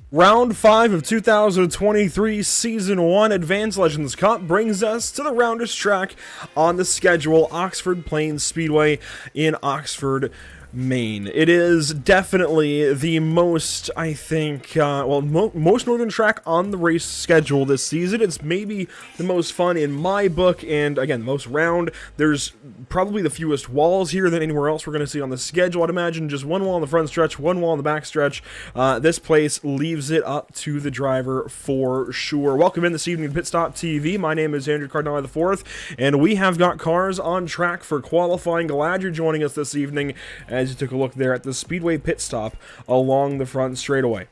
Round 5 of 2023 Season 1 Advanced Legends Cup brings us to the roundest track on the schedule, Oxford Plains Speedway in Oxford, Maine. It is definitely the most, I think, most northern track on the race schedule this season. It's maybe the most fun in my book, and again, the most round. There's probably the fewest walls here than anywhere else we're going to see on the schedule. I'd imagine just one wall on the front stretch, one wall on the back stretch. This place leaves it up to the driver for sure. Welcome in this evening to Pit Stop TV. My name is Andrew Cardinale IV, and we have got cars on track for qualifying. Glad you're joining us this evening as you took a look there at the Speedway pit stop along the front straightaway.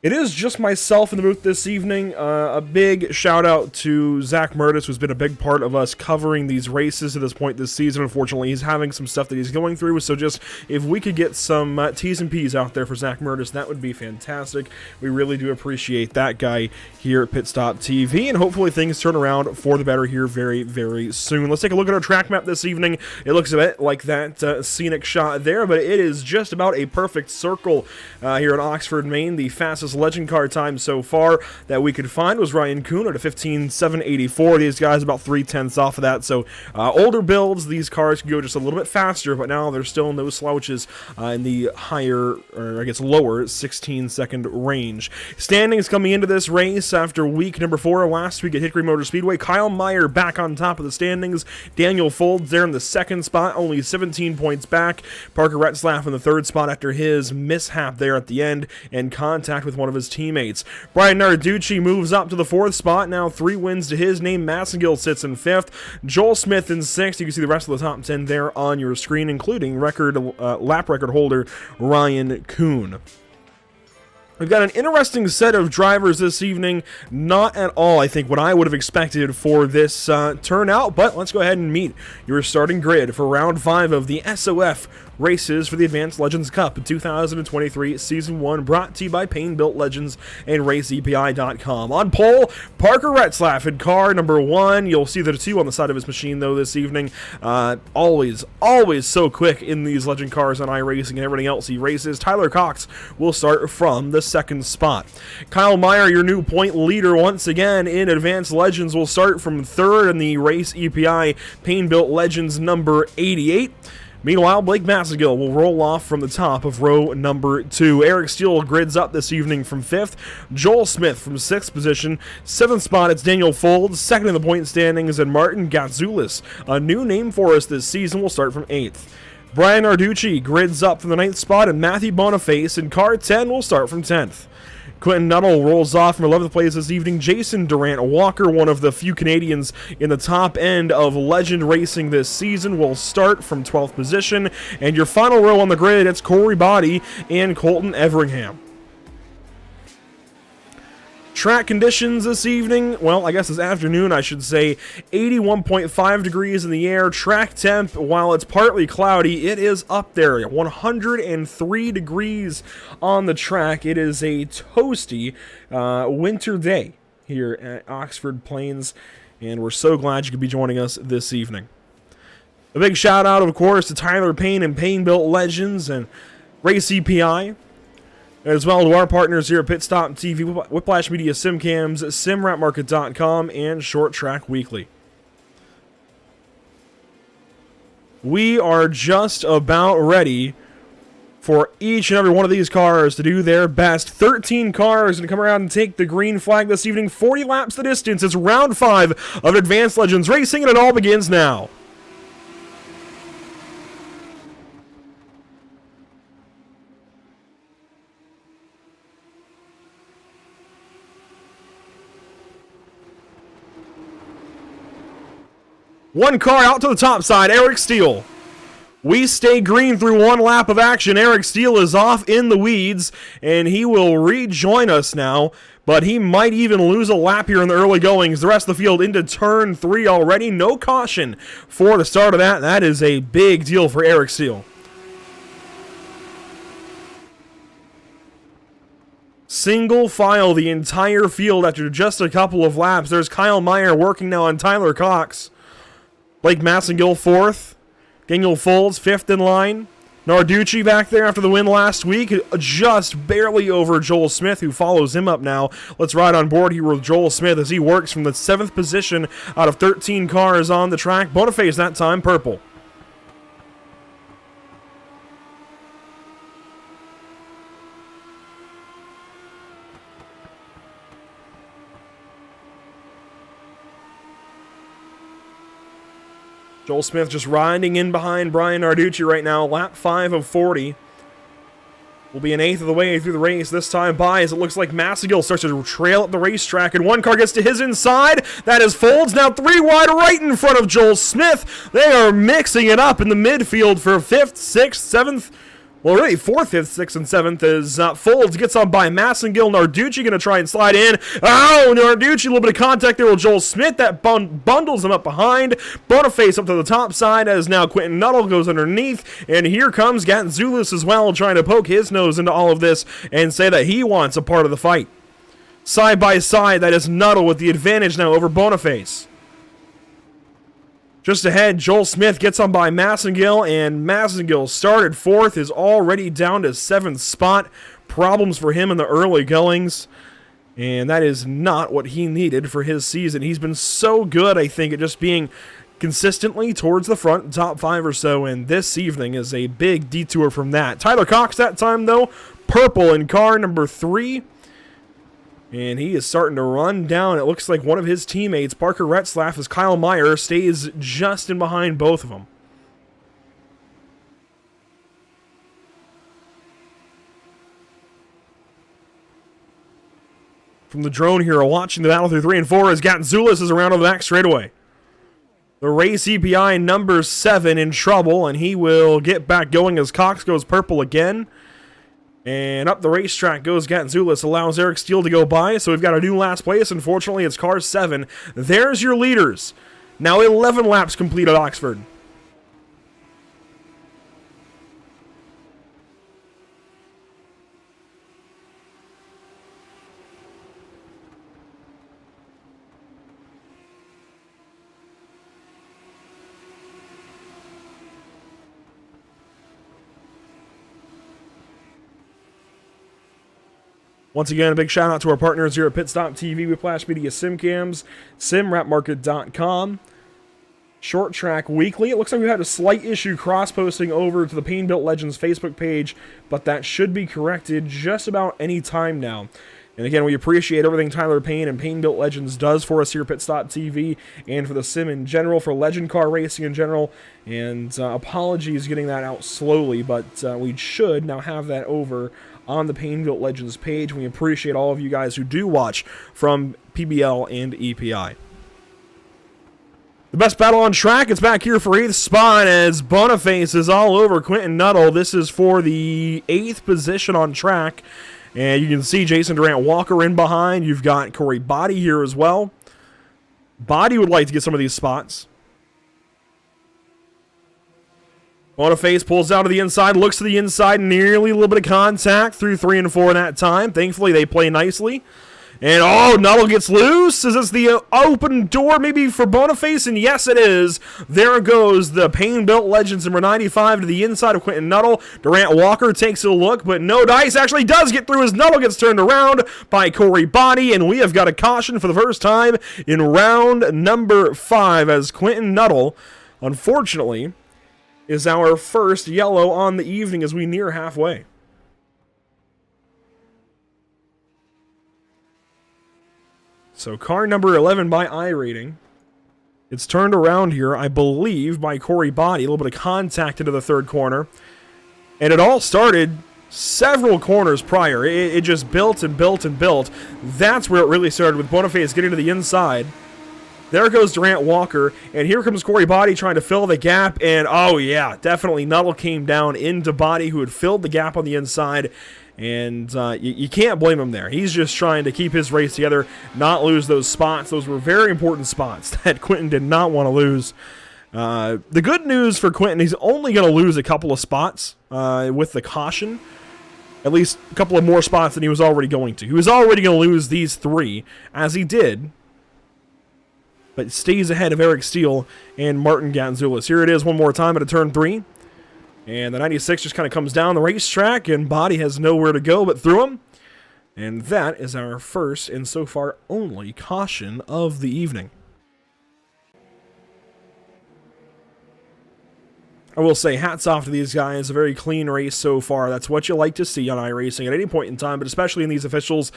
It is just myself in the booth this evening. A big shout out to Zach Murtis, who's been a big part of us covering these races to this point this season. Unfortunately, he's having some stuff that he's going through, so just if we could get some T's and P's out there for Zach Murtis, that would be fantastic. We really do appreciate that guy here at Pit Stop TV, and hopefully things turn around for the better here very, very soon. Let's take a look at our track map this evening. It looks a bit like that scenic shot there, but it is just about a perfect circle here in Oxford, Maine. The fastest legend car time so far that we could find was Ryan Kuhn at a 15.784. These guys about 0.3 off of that, so older builds, these cars can go just a little bit faster, but now they're still no slouches in the higher, or I guess lower, 16-second range. Standings coming into this race after week number 4 last week at Hickory Motor Speedway. Kyle Meyer back on top of the standings. Daniel Folds there in the second spot, only 17 points back. Parker Retzlaff in the third spot after his mishap there at the end and contact with one of his teammates. Brian Narducci moves up to the 4th spot, now 3 wins to his name. Massengill sits in 5th. Joel Smith in 6th. You can see the rest of the top 10 there on your screen, including lap record holder Ryan Kuhn. We've got an interesting set of drivers this evening. Not at all, I think, what I would have expected for this turnout, but let's go ahead and meet your starting grid for round 5 of the SOF races for the Advanced Legends Cup 2023 Season 1, brought to you by Payne Built Legends and RaceEPI.com. On pole, Parker Retzlaff in car number 1. You'll see the 2 on the side of his machine, though, this evening. Always so quick in these legend cars on iRacing and everything else he races. Tyler Cox will start from the 2nd spot. Kyle Meyer, your new point leader once again in Advanced Legends, will start from 3rd in the Race EPI Payne Built Legends number 88. Meanwhile, Blake Massengill will roll off from the top of row number 2. Eric Steele grids up this evening from 5th. Joel Smith from 6th position. 7th spot, it's Daniel Folds. 2nd in the point standings, and Martin Gatzoulis, a new name for us this season, will start from 8th. Brian Narducci grids up from the 9th spot, and Matthew Boniface in car 10 will start from 10th. Quentin Nuttall rolls off from 11th place this evening. Jason Durant Walker, one of the few Canadians in the top end of legend racing this season, will start from 12th position. And your final row on the grid, it's Corey Body and Colton Everingham. Track conditions this evening, well, I guess this afternoon, I should say, 81.5 degrees in the air. Track temp, while it's partly cloudy, it is up there, 103 degrees on the track. It is a toasty winter day here at Oxford Plains, and we're so glad you could be joining us this evening. A big shout out, of course, to Tyler Payne and Payne Built Legends and Race EPI, as well to our partners here at Pit Stop TV, Whiplash Media SimCams, SimRapMarket.com, and Short Track Weekly. We are just about ready for each and every one of these cars to do their best. 13 cars to come around and take the green flag this evening. 40 laps the distance. It's round 5 of Advanced Legends Racing, and it all begins now. One car out to the top side, Eric Steele. We stay green through one lap of action. Eric Steele is off in the weeds, and he will rejoin us now, but he might even lose a lap here in the early goings. The rest of the field into turn 3 already. No caution for the start of that. That is a big deal for Eric Steele. Single file the entire field after just a couple of laps. There's Kyle Meyer working now on Tyler Cox. Blake Massengill 4th. Daniel Folds 5th in line. Narducci back there after the win last week, just barely over Joel Smith, who follows him up now. Let's ride on board here with Joel Smith as he works from the 7th position out of 13 cars on the track. Boniface that time, purple. Joel Smith just riding in behind Brian Narducci right now, lap 5 of 40. Will be an eighth of the way through the race this time by, as it looks like Massagill starts to trail up the racetrack, and one car gets to his inside. That is Folds, now 3 wide right in front of Joel Smith. They are mixing it up in the midfield for 5th, 6th, 7th. Well, really, 4th, 5th, 6th, and 7th is Folds. Gets on by Massengill. Narducci going to try and slide in. Oh, Narducci, a little bit of contact there with Joel Smith. That bundles him up behind. Boniface up to the top side as now Quentin Nuttall goes underneath. And here comes Gatzulis as well, trying to poke his nose into all of this and say that he wants a part of the fight. Side by side, that is Nuttall with the advantage now over Boniface. Just ahead, Joel Smith gets on by Massengill, and Massengill started 4th, is already down to 7th spot. Problems for him in the early goings, and that is not what he needed for his season. He's been so good, I think, at just being consistently towards the front, top 5 or so, and this evening is a big detour from that. Tyler Cox that time, though, purple in car number 3. And he is starting to run down. It looks like one of his teammates, Parker Retzlaff, as Kyle Meyer stays just in behind both of them. From the drone here, watching the battle through 3 and 4 as Gatzulis is around on the back straightaway. The race EPI number 7 in trouble, and he will get back going as Cox goes purple again. And up the racetrack goes Gatzulis, allows Eric Steele to go by, so we've got a new last place. Unfortunately, it's car 7. There's your leaders. Now 11 laps complete at Oxford. Once again, a big shout out to our partners here at Pit Stop TV, Whiplash Media Simcams, SimWrapMarket.com, Short Track Weekly. It looks like we had a slight issue cross-posting over to the Pain Built Legends Facebook page, but that should be corrected just about any time now. And again, we appreciate everything Tyler Payne and Pain Built Legends does for us here at Pit Stop TV and for the sim in general, for legend car racing in general. And apologies getting that out slowly, but we should now have that over on the Pain Built Legends page. We appreciate all of you guys who do watch from PBL and EPI. The best battle on track, it's back here for 8th spot as Boniface is all over Quentin Nuttall. This is for the 8th position on track. And you can see Jason Durant Walker in behind. You've got Corey Body here as well. Body would like to get some of these spots. Boniface pulls out of the inside, looks to the inside, nearly a little bit of contact through 3 and 4 that time. Thankfully, they play nicely. And, oh, Nuttall gets loose. Is this the open door maybe for Boniface? And yes, it is. There goes the Pain Built Legends number 95 to the inside of Quentin Nuttall. Durant Walker takes a look, but no dice. Actually does get through as Nuttall gets turned around by Corey Body. And we have got a caution for the first time in round number 5 as Quentin Nuttall, unfortunately, is our first yellow on the evening as we near halfway. So car number 11 by iRacing. It's turned around here, I believe, by Corey Body. A little bit of contact into the third corner. And it all started several corners prior. It just built and built and built. That's where it really started, with Boniface getting to the inside. There goes Durant Walker, and here comes Corey Body trying to fill the gap, and oh yeah, definitely Nuttall came down into Body, who had filled the gap on the inside, and you can't blame him there. He's just trying to keep his race together, not lose those spots. Those were very important spots that Quentin did not want to lose. The good news for Quentin, he's only going to lose a couple of spots with the caution. At least a couple of more spots than he was already going to. He was already going to lose these 3, as he did, but stays ahead of Eric Steele and Martin Gatzulis. Here it is one more time at a turn 3. And the 96 just kind of comes down the racetrack, and Body has nowhere to go but through him. And that is our first, and so far only, caution of the evening. I will say, hats off to these guys. A very clean race so far. That's what you like to see on iRacing at any point in time, but especially in these officials.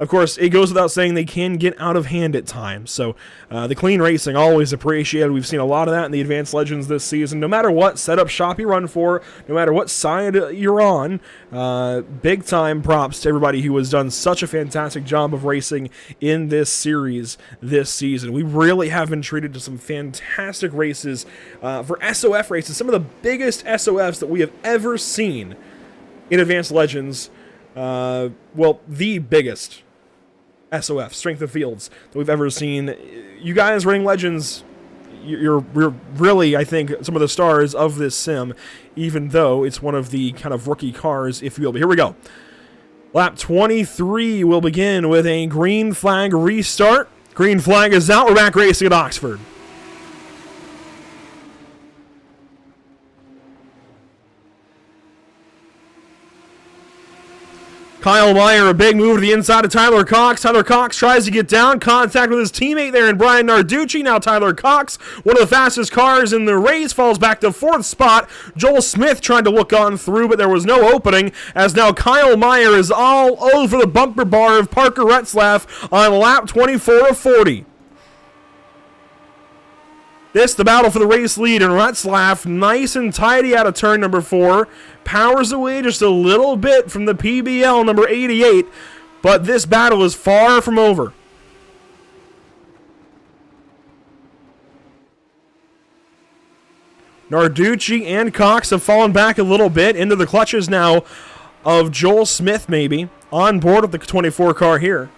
Of course, it goes without saying they can get out of hand at times. So the clean racing, always appreciated. We've seen a lot of that in the Advanced Legends this season. No matter what setup shop you run for, no matter what side you're on, big time props to everybody who has done such a fantastic job of racing in this series this season. We really have been treated to some fantastic races for SOF races. Some of the biggest SOFs that we have ever seen in Advanced Legends. Well, the biggest SOF, Strength of Fields, that we've ever seen. You guys running Legends, you're really, I think, some of the stars of this sim, even though it's one of the kind of rookie cars, if you will. But here we go. Lap 23 will begin with a green flag restart. Green flag is out. We're back racing at Oxford. Kyle Meyer, a big move to the inside of Tyler Cox. Tyler Cox tries to get down. Contact with his teammate there in Brian Narducci. Now Tyler Cox, one of the fastest cars in the race, falls back to 4th spot. Joel Smith tried to look on through, but there was no opening, as now Kyle Meyer is all over the bumper bar of Parker Retzlaff on lap 24 of 40. This, the battle for the race lead, and Retzlaff, nice and tidy out of turn number 4, powers away just a little bit from the PBL number 88, but this battle is far from over. Narducci and Cox have fallen back a little bit into the clutches now of Joel Smith, maybe, on board with the 24 car here.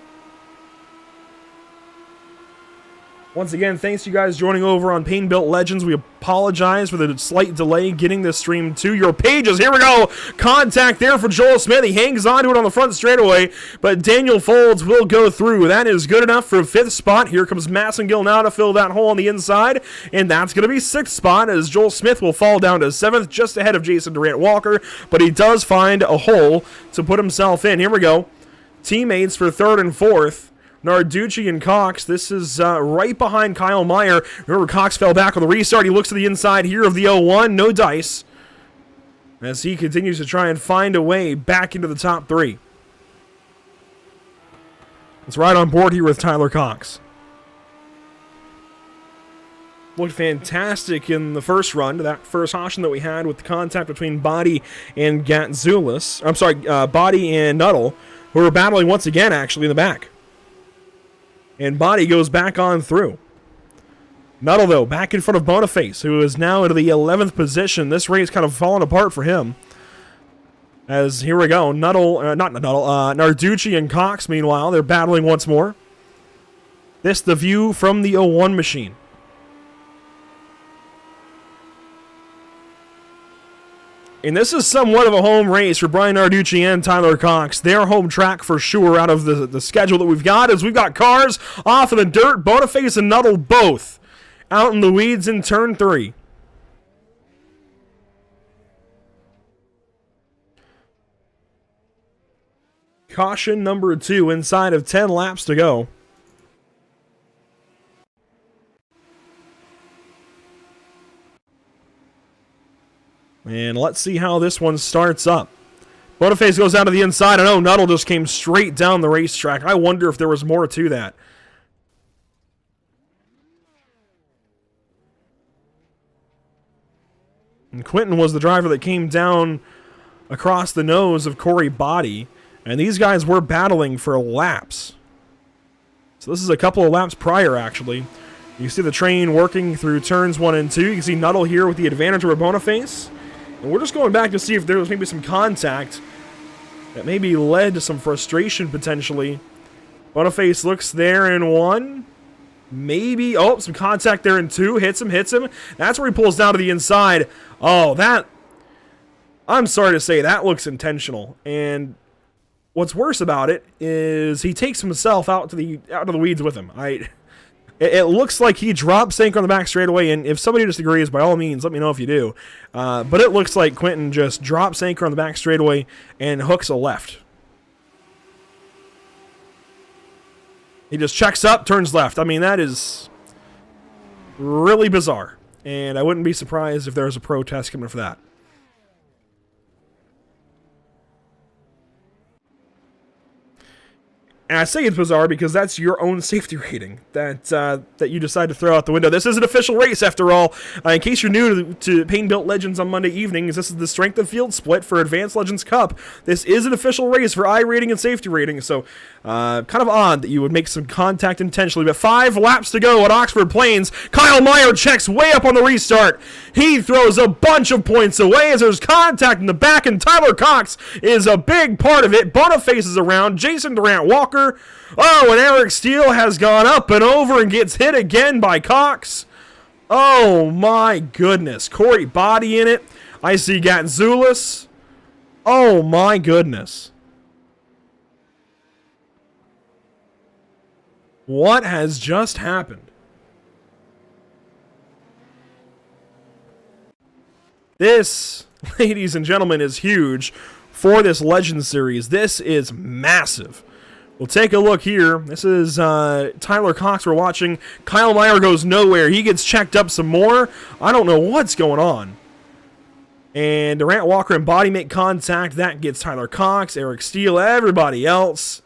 Once again, thanks to you guys joining over on Pain Built Legends. We apologize for the slight delay getting this stream to your pages. Here we go. Contact there for Joel Smith. He hangs onto it on the front straightaway, but Daniel Folds will go through. That is good enough for 5th spot. Here comes Massengill now to fill that hole on the inside, and that's going to be 6th spot, as Joel Smith will fall down to 7th, just ahead of Jason Durant Walker, but he does find a hole to put himself in. Here we go. Teammates for 3rd and 4th. Narducci and Cox. This is right behind Kyle Meyer. Remember, Cox fell back on the restart. He looks to the inside here of the 01. No dice, as he continues to try and find a way back into the top 3. It's right on board here with Tyler Cox. Looked fantastic in the first run, that first caution that we had with the contact between Body and Gatzulis. I'm sorry, Body and Nuttall, who were battling once again, actually, in the back. And Body goes back on through. Nuttall, though, back in front of Boniface, who is now into the 11th position. This race kind of falling apart for him. As here we go, Narducci and Cox, meanwhile, they're battling once more. This, the view from the 01 machine. And this is somewhat of a home race for Brian Narducci and Tyler Cox. Their home track for sure out of the schedule that we've got, is we've got cars off in the dirt. Boniface and Nuttall both out in the weeds in turn 3. Caution number 2 inside of 10 laps to go. And let's see how this one starts up. Boniface goes out to the inside, and Nuttall just came straight down the racetrack. I wonder if there was more to that. And Quentin was the driver that came down across the nose of Corey Body, and these guys were battling for laps. So this is a couple of laps prior, actually. You see the train working through turns 1 and 2. You can see Nuttall here with the advantage over Boniface. And we're just going back to see if there was maybe some contact that maybe led to some frustration potentially. Boniface looks there in 1. Maybe, some contact there in 2. Hits him. That's where he pulls down to the inside. I'm sorry to say, that looks intentional. And what's worse about it is he takes himself out of the weeds with him. It looks like he dropped Sank on the back straightaway, and if somebody disagrees, by all means, let me know if you do. But it looks like Quentin just drops Sank on the back straightaway and hooks a left. He just checks up, turns left. I mean, that is really bizarre, and I wouldn't be surprised if there was a protest coming for that. And I say it's bizarre because that's your own safety rating that you decide to throw out the window. This is an official race, after all. In case you're new to Pain Built Legends on Monday evenings, this is the Strength of Field split for Advanced Legends Cup. This is an official race for iRating and safety rating, so kind of odd that you would make some contact intentionally. But 5 laps to go at Oxford Plains. Kyle Meyer checks way up on the restart. He throws a bunch of points away as there's contact in the back, and Tyler Cox is a big part of it. Boniface is around. Jason Durant-Walker. Oh, and Eric Steele has gone up and over and gets hit again by Cox. Oh, my goodness. Corey Body in it. I see Gatzulis. Oh, my goodness. What has just happened? This, ladies and gentlemen, is huge for this Legends series. This is massive. We'll take a look here. This is Tyler Cox we're watching. Kyle Meyer goes nowhere. He gets checked up some more. I don't know what's going on. And Durant Walker and Body make contact. That gets Tyler Cox, Eric Steele, everybody else.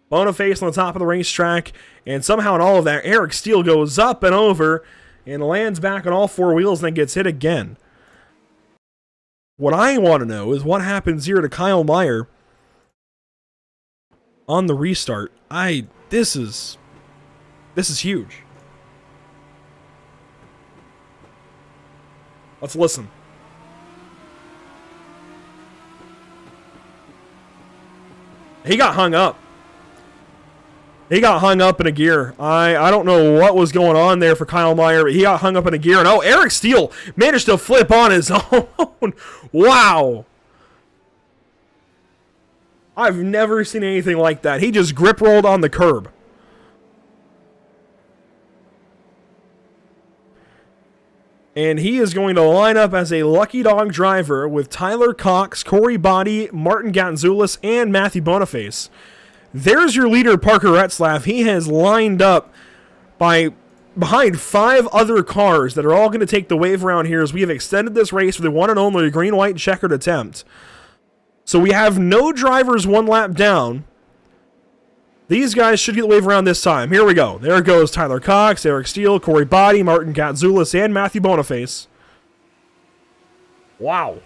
Boniface on the top of the racetrack. And somehow in all of that, Eric Steele goes up and over and lands back on all 4 wheels and then gets hit again. What I want to know is what happens here to Kyle Meyer on the restart. This is huge. Let's listen. He got hung up. He got hung up in a gear. I don't know what was going on there for Kyle Meyer, but he got hung up in a gear. And oh, Eric Steele managed to flip on his own. Wow. I've never seen anything like that. He just grip rolled on the curb. And he is going to line up as a lucky dog driver with Tyler Cox, Corey Body, Martin Gatzulis, and Matthew Boniface. There's your leader, Parker Retzlaff. He has lined up behind 5 other cars that are all going to take the wave around here as we have extended this race for the one and only green-white checkered attempt. So we have no drivers 1 lap down. These guys should get the wave around this time. Here we go. There goes Tyler Cox, Eric Steele, Corey Body, Martin Gatzulis, and Matthew Boniface. Wow.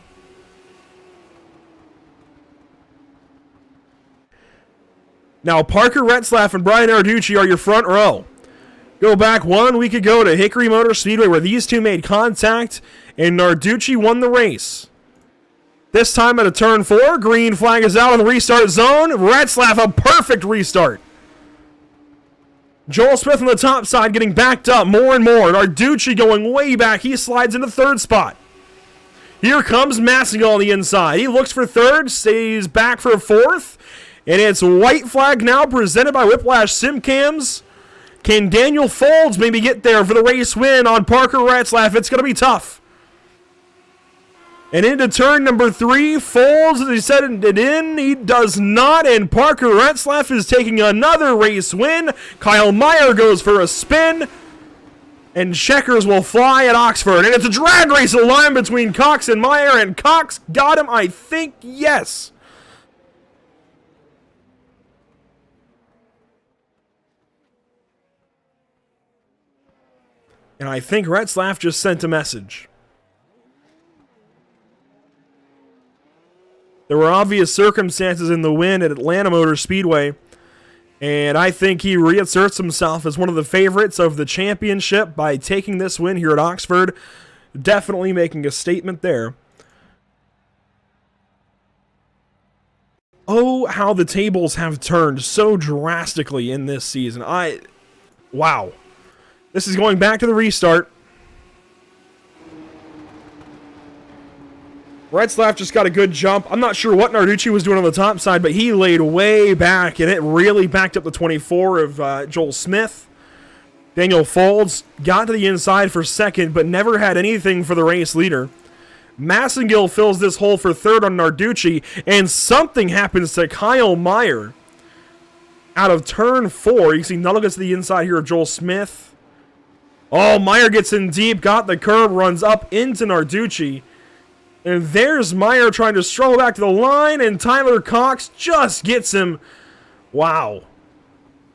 Now, Parker Retzlaff and Brian Narducci are your front row. Go back 1 week ago to Hickory Motor Speedway where these two made contact, and Narducci won the race. This time at a turn 4, green flag is out on the restart zone. Retzlaff, a perfect restart. Joel Smith on the top side getting backed up more and more. Narducci going way back. He slides into 3rd spot. Here comes Massigal on the inside. He looks for 3rd, stays back for 4th. And it's white flag now presented by Whiplash Simcams. Can Daniel Folds maybe get there for the race win on Parker Retzlaff? It's going to be tough. And into turn number 3, Folds, as he said it in, he does not, and Parker Retzlaff is taking another race win. Kyle Meyer goes for a spin, and checkers will fly at Oxford. And it's a drag race line between Cox and Meyer, and Cox got him, I think, yes. And I think Retzlaff just sent a message. There were obvious circumstances in the win at Atlanta Motor Speedway, and I think he reasserts himself as one of the favorites of the championship by taking this win here at Oxford. Definitely making a statement there. Oh, how the tables have turned so drastically in this season. Wow. This is going back to the restart. Retzlaff just got a good jump. I'm not sure what Narducci was doing on the top side, but he laid way back, and it really backed up the 24 of Joel Smith. Daniel Folds got to the inside for second, but never had anything for the race leader. Massengill fills this hole for third on Narducci, and something happens to Kyle Meyer. Out of turn 4, you can see Nuttall gets to the inside here of Joel Smith. Oh, Meyer gets in deep, got the curb, runs up into Narducci. And there's Meyer trying to struggle back to the line, and Tyler Cox just gets him. Wow.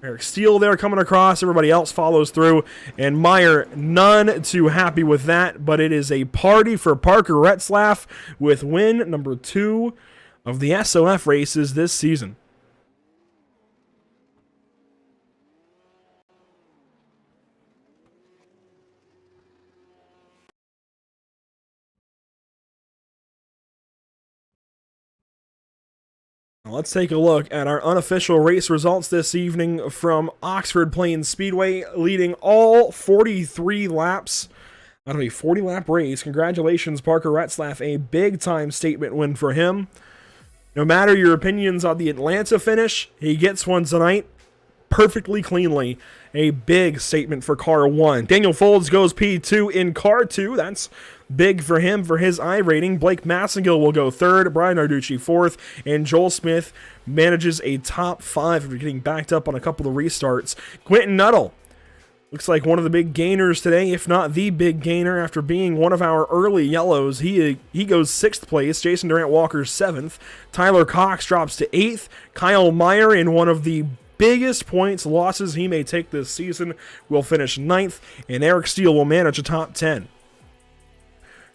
Eric Steele there coming across. Everybody else follows through. And Meyer, none too happy with that. But it is a party for Parker Retzlaff with win number 2 of the SOF races this season. Let's take a look at our unofficial race results this evening from Oxford Plains Speedway, leading all 43 laps out of a 40-lap race. Congratulations, Parker Retzlaff, a big-time statement win for him. No matter your opinions on the Atlanta finish, he gets one tonight perfectly cleanly. A big statement for car 1. Daniel Folds goes P2 in car 2. That's big for him for his I rating. Blake Massengill will go 3rd, Brian Narducci 4th, and Joel Smith manages a top 5 after getting backed up on a couple of restarts. Quentin Nuttall looks like one of the big gainers today, if not the big gainer, after being one of our early yellows. He goes 6th place. Jason Durant Walker 7th. Tyler Cox drops to 8th. Kyle Meyer, in one of the biggest points losses he may take this season, will finish 9th, and Eric Steele will manage a top 10.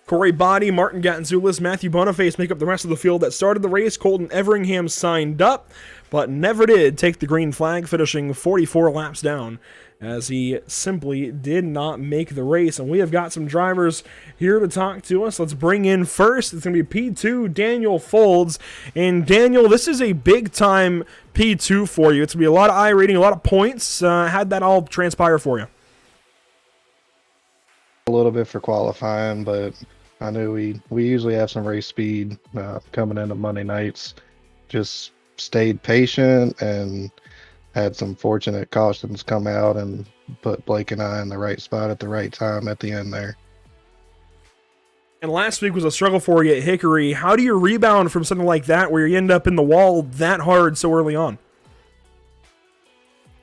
Corey Body, Martin Gattenzulis, Matthew Boniface make up the rest of the field that started the race. Colton Everingham signed up, but never did take the green flag, finishing 44 laps down, as he simply did not make the race. And we have got some drivers here to talk to us. Let's bring in first, it's going to be P2, Daniel Folds. And Daniel, this is a big-time P2 for you. It's going to be a lot of I rating, a lot of points. How'd that all transpire for you? A little bit for qualifying, but I knew we usually have some race speed coming into Monday nights. Just stayed patient and had some fortunate cautions come out and put Blake and I in the right spot at the right time at the end there. And last week was a struggle for you at Hickory. How do you rebound from something like that where you end up in the wall that hard so early on?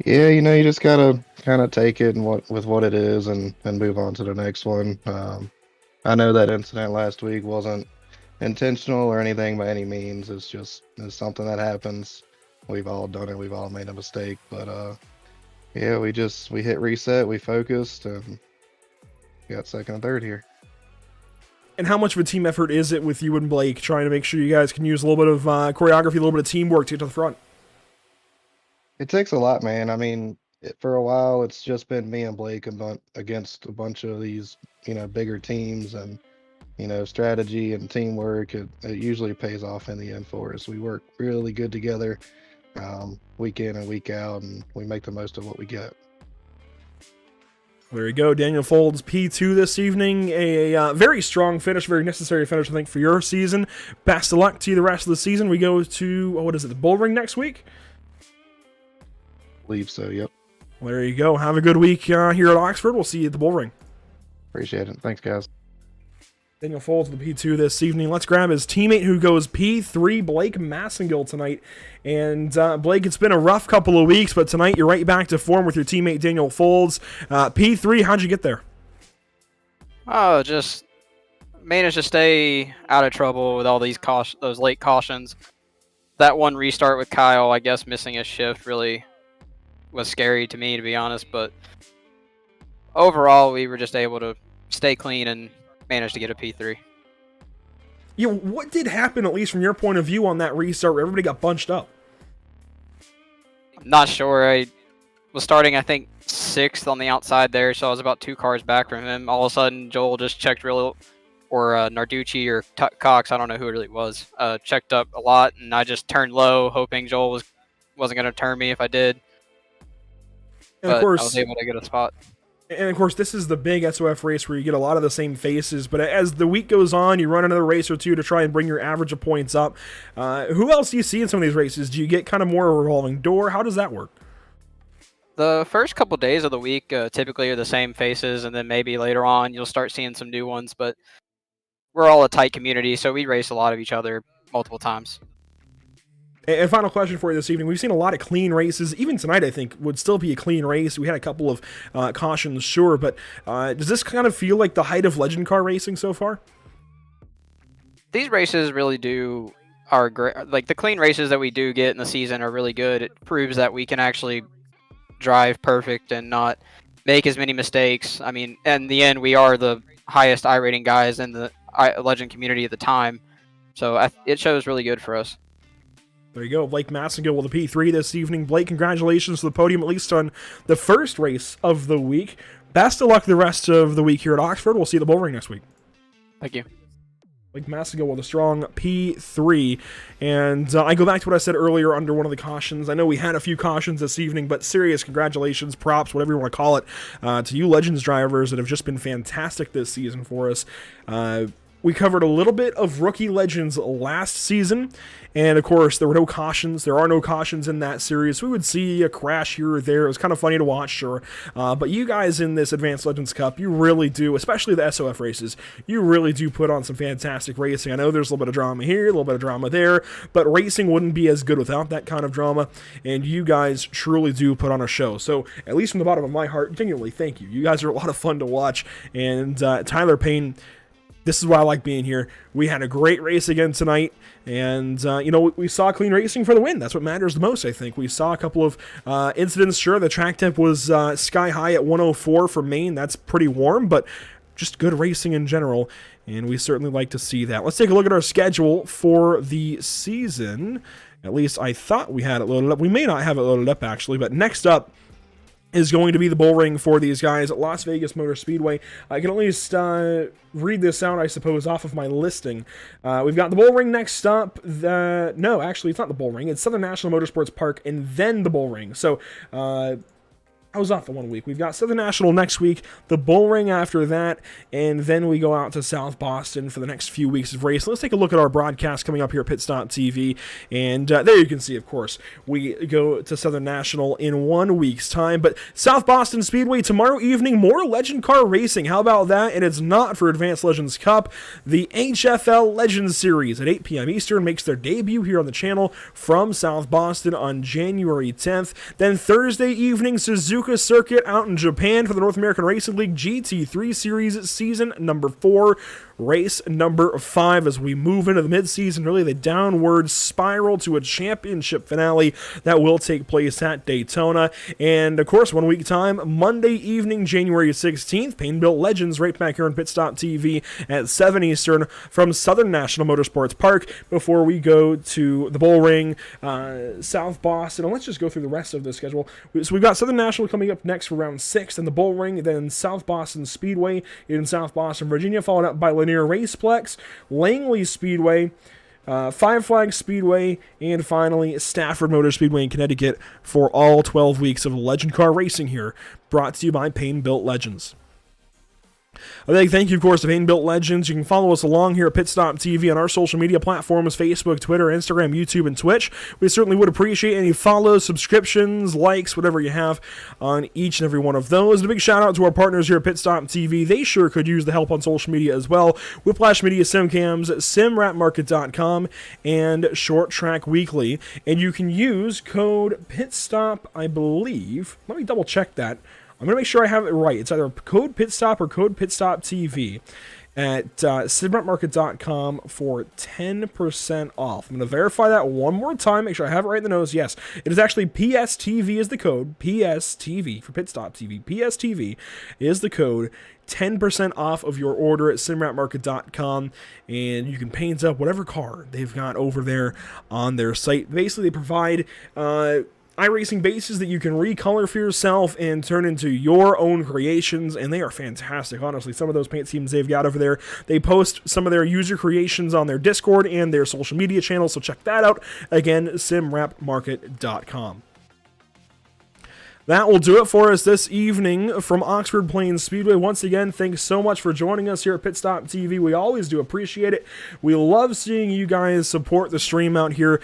Yeah, you just gotta kind of take it and with what it is and move on to the next one. I know that incident last week wasn't intentional or anything by any means. It's something that happens. We've all done it. We've all made a mistake. But yeah, we hit reset. We focused and got second and third here. And how much of a team effort is it with you and Blake trying to make sure you guys can use a little bit of choreography, a little bit of teamwork to get to the front? It takes a lot, man. I mean, for a while, it's just been me and Blake against a bunch of these, bigger teams, and strategy and teamwork. It usually pays off in the end for us. We work really good together, week in and week out, and we make the most of what we get. There you go, Daniel Folds, P2 this evening. A very strong finish, very necessary finish, I think, for your season. Best of luck to you the rest of the season. We go to, the Bull Ring next week? Believe so, yep. Well, there you go. Have a good week here at Oxford. We'll see you at the Bull Ring. Appreciate it. Thanks, guys. Daniel Folds with the P2 this evening. Let's grab his teammate who goes P3, Blake Massengill tonight. And Blake, it's been a rough couple of weeks, but tonight you're right back to form with your teammate Daniel Folds. P3, how'd you get there? Oh, just managed to stay out of trouble with all these those late cautions. That one restart with Kyle, I guess missing a shift really was scary to me, to be honest. But overall, we were just able to stay clean and managed to get a P3. Yeah, what did happen, at least from your point of view, on that restart where everybody got bunched up? I'm not sure. I was starting, I think, 6th on the outside there, so I was about 2 cars back from him. All of a sudden, Joel just checked or Narducci or Cox, I don't know who it really was, checked up a lot, and I just turned low, hoping Joel wasn't going to turn me if I did. And but of course, I was able to get a spot. And of course, this is the big SOF race where you get a lot of the same faces, but as the week goes on, you run another race or two to try and bring your average of points up. Who else do you see in some of these races? Do you get kind of more a revolving door? How does that work? The first couple days of the week typically are the same faces, and then maybe later on you'll start seeing some new ones. But we're all a tight community, so we race a lot of each other multiple times. And final question for you this evening. We've seen a lot of clean races. Even tonight, I think, would still be a clean race. We had a couple of cautions, sure, but does this kind of feel like the height of legend car racing so far? These races really are great. Like, the clean races that we do get in the season are really good. It proves that we can actually drive perfect and not make as many mistakes. I mean, in the end, we are the highest iRating guys in the legend community at the time, so it shows really good for us. There you go, Blake Massengill with a P3 this evening. Blake, congratulations to the podium, at least on the first race of the week. Best of luck the rest of the week here at Oxford. We'll see you at the bull ring next week. Thank you. Blake Massengill with a strong P3. And I go back to what I said earlier under one of the cautions. I know we had a few cautions this evening, but serious congratulations, props, whatever you want to call it, to you Legends drivers that have just been fantastic this season for us. We covered a little bit of Rookie Legends last season, and of course, there were no cautions. There are no cautions in that series. We would see a crash here or there. It was kind of funny to watch, sure. But you guys in this Advanced Legends Cup, you really do, especially the SOF races, you really do put on some fantastic racing. I know there's a little bit of drama here, a little bit of drama there, but racing wouldn't be as good without that kind of drama, and you guys truly do put on a show. So, at least from the bottom of my heart, genuinely, thank you. You guys are a lot of fun to watch, and Tyler Payne, this is why I like being here. We had a great race again tonight, and, we saw clean racing for the win. That's what matters the most, I think. We saw a couple of incidents. Sure, the track temp was sky high at 104 for Maine. That's pretty warm, but just good racing in general, and we certainly like to see that. Let's take a look at our schedule for the season. At least I thought we had it loaded up. We may not have it loaded up, actually, but next up is going to be the bull ring for these guys at Las Vegas Motor Speedway. I can at least read this out, I suppose, off of my listing. We've got the bull ring next up. No, actually, it's not the bull ring. It's Southern National Motorsports Park and then the bull ring. So, I was off the 1 week. We've got Southern National next week, the bull ring after that, and then we go out to South Boston for the next few weeks of racing. Let's take a look at our broadcast coming up here at Pit Stop TV, and there you can see, of course, we go to Southern National in 1 week's time, but South Boston Speedway tomorrow evening, more legend car racing. How about that? And it's not for Advanced Legends Cup. The HFL Legends Series at 8 p.m. Eastern makes their debut here on the channel from South Boston on January 10th. Then Thursday evening, Suzuka Circuit out in Japan for the North American Racing League GT3 Series Season number 4, race number 5 as we move into the mid-season, really the downward spiral to a championship finale that will take place at Daytona. And of course, 1 week time, Monday evening, January 16th, Painbuilt Legends right back here on Pit Stop TV at 7 Eastern from Southern National Motorsports Park before we go to the bull ring, South Boston. And let's just go through the rest of the schedule. So we've got Southern National coming up next for round 6, and the bull ring, then South Boston Speedway in South Boston, Virginia, followed up by Lanier Raceplex, Langley Speedway, Five Flags Speedway, and finally Stafford Motor Speedway in Connecticut for all 12 weeks of legend car racing here, brought to you by Painbuilt Legends. A big thank you, of course, to Painbuilt Legends. You can follow us along here at Pit Stop TV on our social media platforms, Facebook, Twitter, Instagram, YouTube, and Twitch. We certainly would appreciate any follows, subscriptions, likes, whatever you have on each and every one of those. And a big shout out to our partners here at Pit Stop TV. They sure could use the help on social media as well. Whiplash Media Simcams, SimRapMarket.com, and Short Track Weekly. And you can use code PITSTOP, I believe. Let me double check that. I'm going to make sure I have it right. It's either code PITSTOP or code PITSTOPTV at SimRapMarket.com for 10% off. I'm going to verify that one more time, make sure I have it right in the nose. Yes, it is actually PSTV is the code. PSTV for Pitstop TV. PSTV is the code. 10% off of your order at SimRapMarket.com, and you can paint up whatever car they've got over there on their site. Basically, they provide iRacing bases that you can recolor for yourself and turn into your own creations, and they are fantastic, honestly. Some of those paint schemes they've got over there, they post some of their user creations on their Discord and their social media channels, so check that out. Again, simrapmarket.com. That will do it for us this evening from Oxford Plains Speedway. Once again, thanks so much for joining us here at Pit Stop TV. We always do appreciate it. We love seeing you guys support the stream out here.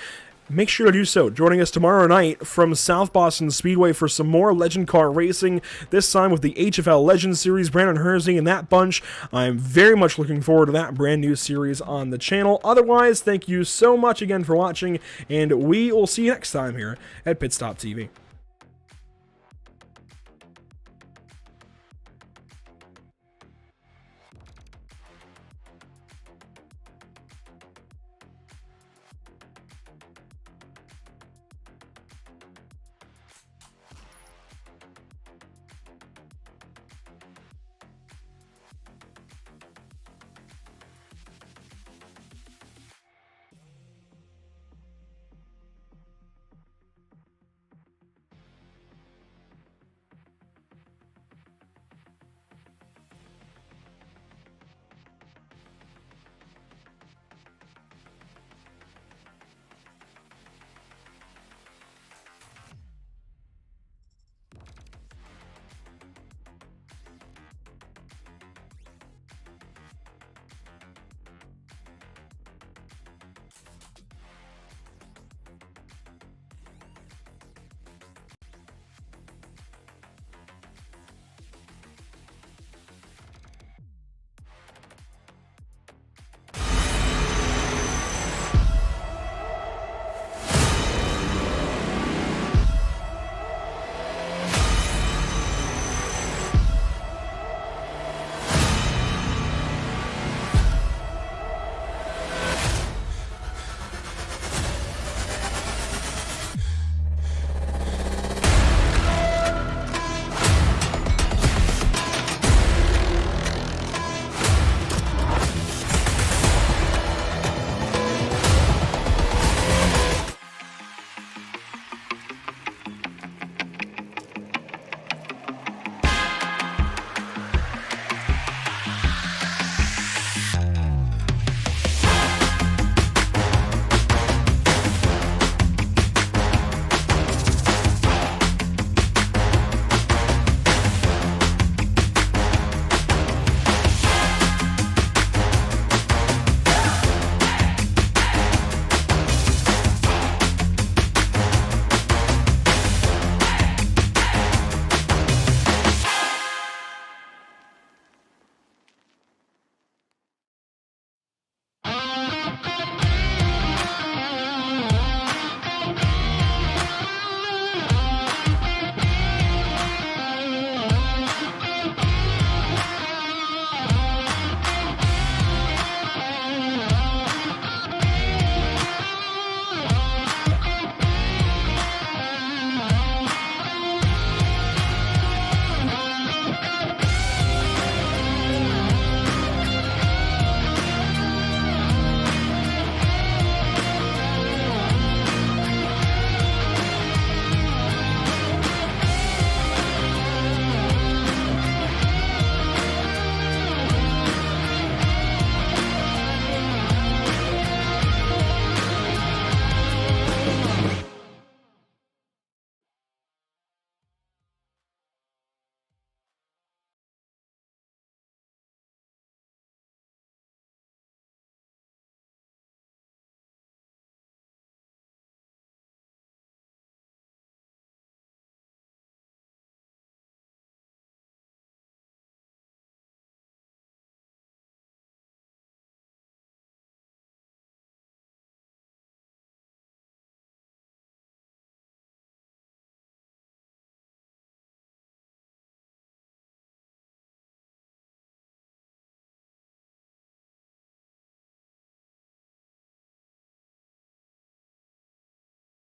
make sure to do so. Joining us tomorrow night from South Boston Speedway for some more Legend Car racing, this time with the HFL Legend Series, Brandon Hersey and that bunch. I'm very much looking forward to that brand new series on the channel. Otherwise, thank you so much again for watching, and we will see you next time here at Pit Stop TV.